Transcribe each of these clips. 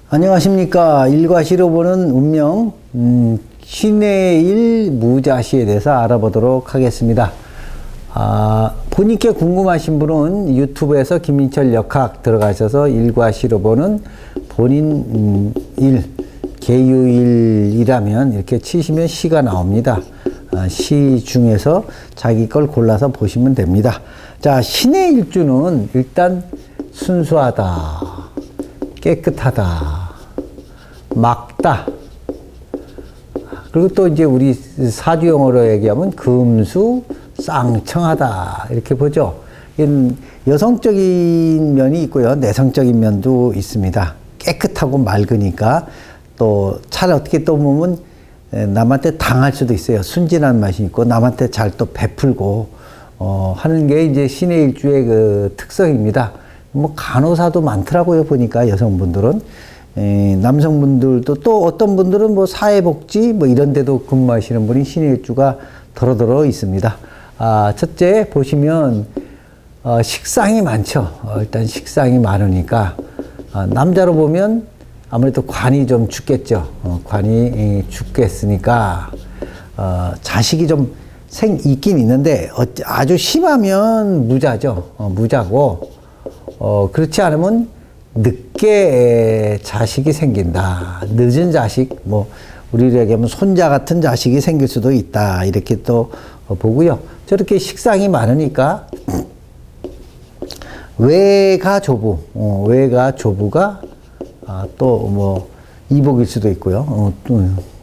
안녕하십니까. 일과시로 보는 운명, 신의 일 무자시에 대해서 알아보도록 하겠습니다. 본인께 궁금하신 분은 유튜브에서 김민철 역학 들어가셔서 일과시로 보는 본인 일, 계유일이라면 이렇게 치시면 시가 나옵니다. 시 중에서 자기 걸 골라서 보시면 됩니다. 자, 신의 일주는 일단 순수하다, 깨끗하다, 맑다. 그리고 또 이제 우리 사주용어로 얘기하면 금수 쌍청하다 이렇게 보죠. 여성적인 면이 있고요, 내성적인 면도 있습니다. 깨끗하고 맑으니까 또 잘 어떻게 또 보면 남한테 당할 수도 있어요. 순진한 맛이 있고 남한테 잘 또 베풀고 하는 게 이제 신의 일주의 그 특성입니다. 뭐 간호사도 많더라고요, 보니까 여성분들은. 남성분들도 또 어떤 분들은 뭐 사회복지 뭐 이런 데도 근무하시는 분이 신의 일주가 더러더러 있습니다. 첫째 보시면 식상이 많죠. 일단 식상이 많으니까 남자로 보면 아무래도 관이 좀 죽겠죠. 관이 죽겠으니까 자식이 좀 있긴 있는데 아주 심하면 무자죠. 무자고 그렇지 않으면 늦게 자식이 생긴다. 늦은 자식, 뭐 우리를 얘기하면 손자 같은 자식이 생길 수도 있다. 이렇게 또 보고요. 저렇게 식상이 많으니까 외가조부, 외가조부가 또 뭐 이복일 수도 있고요.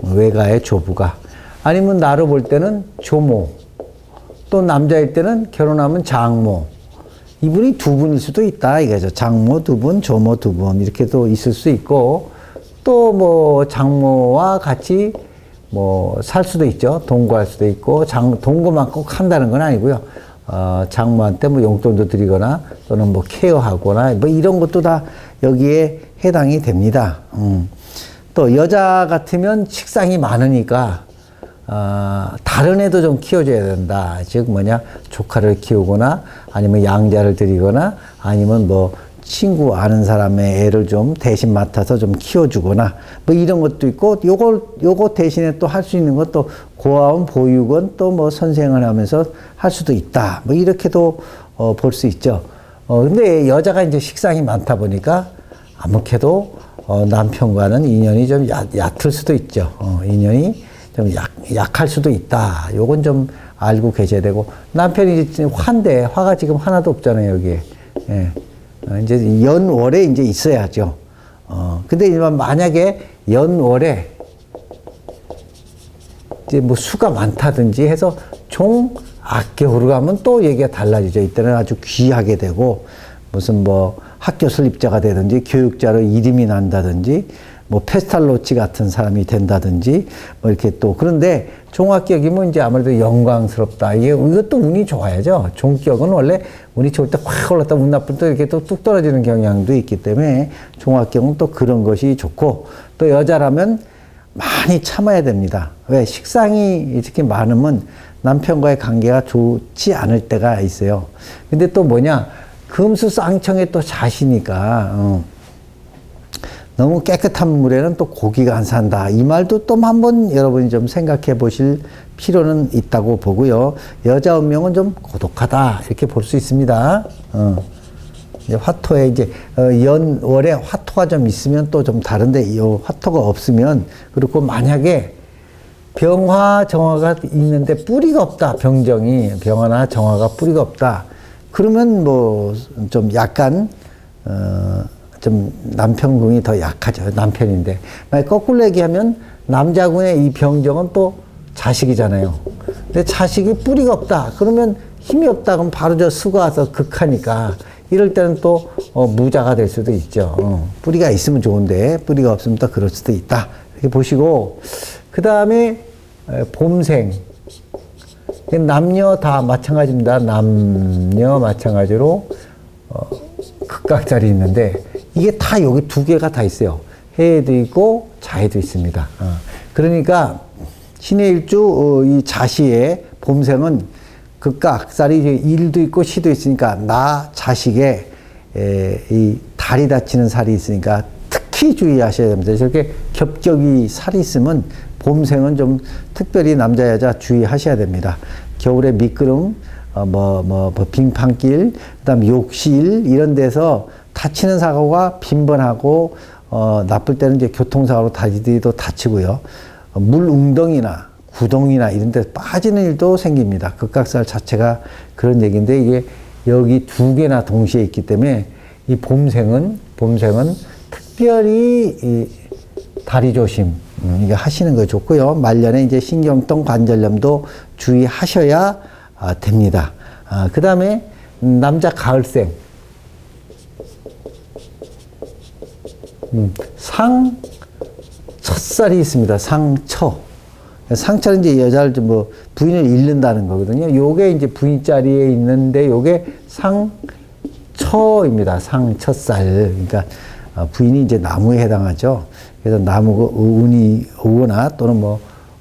외가의 조부가 아니면 나로 볼 때는 조모, 또 남자일 때는 결혼하면 장모. 이분이 두 분일 수도 있다 이거죠. 장모 두 분, 조모 두 분 이렇게 또 있을 수 있고 또 뭐 장모와 같이 뭐 살 수도 있죠. 동거할 수도 있고 동거만 꼭 한다는 건 아니고요. 장모한테 뭐 용돈도 드리거나 또는 뭐 케어하거나 뭐 이런 것도 다 여기에 해당이 됩니다. 또 여자 같으면 식상이 많으니까 다른 애도 좀 키워줘야 된다. 즉 뭐냐, 조카를 키우거나 아니면 양자를 드리거나 아니면 뭐 친구 아는 사람의 애를 좀 대신 맡아서 좀 키워주거나 뭐 이런 것도 있고, 요거 대신에 또 할 수 있는 것도 고아원, 보육원 또 뭐 선생을 하면서 할 수도 있다. 뭐 이렇게도 볼 수 있죠. 근데 여자가 이제 식상이 많다 보니까 아무래도 남편과는 인연이 좀 얕을 수도 있죠. 인연이 좀 약할 수도 있다. 요건 좀 알고 계셔야 되고, 남편이 화가 지금 하나도 없잖아요, 여기에. 예. 이제 연월에 이제 있어야죠. 근데 만약에 연월에 이제 뭐 수가 많다든지 해서 종 악겨우로 가면 또 얘기가 달라지죠. 이때는 아주 귀하게 되고, 무슨 뭐 학교 설립자가 되든지 교육자로 이름이 난다든지 뭐 페스탈로치 같은 사람이 된다든지 뭐 이렇게 또. 그런데 종합격이면 이제 아무래도 영광스럽다. 이것도 운이 좋아야죠. 종격은 원래 운이 좋을 때 확 올랐다 운 나쁠 때 이렇게 또 뚝 떨어지는 경향도 있기 때문에 종합격은 또 그런 것이 좋고, 또 여자라면 많이 참아야 됩니다. 왜? 식상이 이렇게 많으면 남편과의 관계가 좋지 않을 때가 있어요. 근데 또 뭐냐, 금수 쌍청에 또 자시니까 너무 깨끗한 물에는 또 고기가 안 산다. 이 말도 또 한번 여러분이 좀 생각해 보실 필요는 있다고 보고요. 여자 운명은 좀 고독하다 이렇게 볼 수 있습니다. 이제 화토에 이제 연월에 화토가 좀 있으면 또 좀 다른데, 이 화토가 없으면, 그리고 만약에 병화 정화가 있는데 뿌리가 없다. 병화나 정화가 뿌리가 없다. 그러면 뭐 좀 약간 좀 남편궁이 더 약하죠. 남편인데. 만약 거꾸로 얘기하면 남자궁의 이 병정은 또 자식이잖아요. 근데 자식이 뿌리가 없다. 그러면 힘이 없다. 그럼 바로 저 수가 와서 극하니까 이럴 때는 또 무자가 될 수도 있죠. 뿌리가 있으면 좋은데 뿌리가 없으면 또 그럴 수도 있다. 이렇게 보시고, 그 다음에 봄생. 남녀 다 마찬가지입니다. 남녀 마찬가지로 극각자리 있는데, 이게 다 여기 두 개가 다 있어요. 해에도 있고 자에도 있습니다. 그러니까 신의 일주 이 자시의 봄생은 극각살이 일도 있고 시도 있으니까 나 자식의 이 다리 다치는 살이 있으니까 특히 특히 주의하셔야 됩니다. 저렇게 겹겹이 살이 있으면 봄생은 좀 특별히 남자 여자 주의하셔야 됩니다. 겨울에 미끄럼, 빙판길, 그다음 욕실 이런 데서 다치는 사고가 빈번하고 나쁠 때는 이제 교통사고로 다리도 다치고요. 물 웅덩이나 구덩이나 이런 데 빠지는 일도 생깁니다. 급각살 자체가 그런 얘기인데 이게 여기 두 개나 동시에 있기 때문에 이 봄생은 특별히 이 다리 조심 이거 하시는 거 좋고요. 말년에 이제 신경통 관절염도 주의하셔야 됩니다. 그 다음에 남자 가을생 첫살이 있습니다. 상처는 이제 여자를 좀 부인을 잃는다는 거거든요. 요게 이제 부인 자리에 있는데 요게 상처입니다. 상처살. 그러니까 부인이 이제 나무에 해당하죠. 그래서 나무가 운이 오거나 또는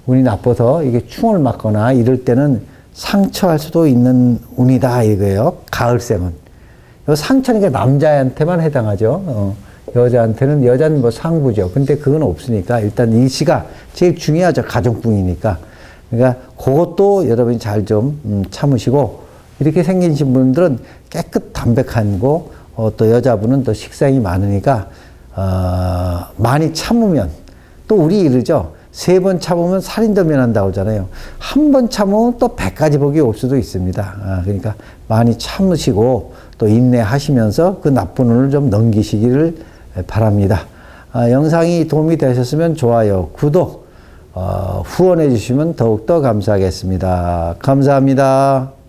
운이 나빠서 이게 충을 맞거나 이럴 때는 상처할 수도 있는 운이다 이거예요. 가을생은. 요 상처는 남자한테만 해당하죠. 여자는 상부죠. 근데 그건 없으니까 일단 이 시가 제일 중요하죠. 가정풍이니까. 그러니까 그것도 여러분이 잘 좀 참으시고 이렇게 생기신 분들은 깨끗 담백한 거, 또 여자분은 또 식상이 많으니까 많이 참으면 또 우리 이러죠. 3번 참으면 살인도 면한다고 하잖아요. 한 번 참으면 또 100가지 복이 올 수도 있습니다. 그러니까 많이 참으시고 또 인내하시면서 그 나쁜 운을 좀 넘기시기를 바랍니다. 영상이 도움이 되셨으면 좋아요, 구독, 후원해 주시면 더욱더 감사하겠습니다. 감사합니다.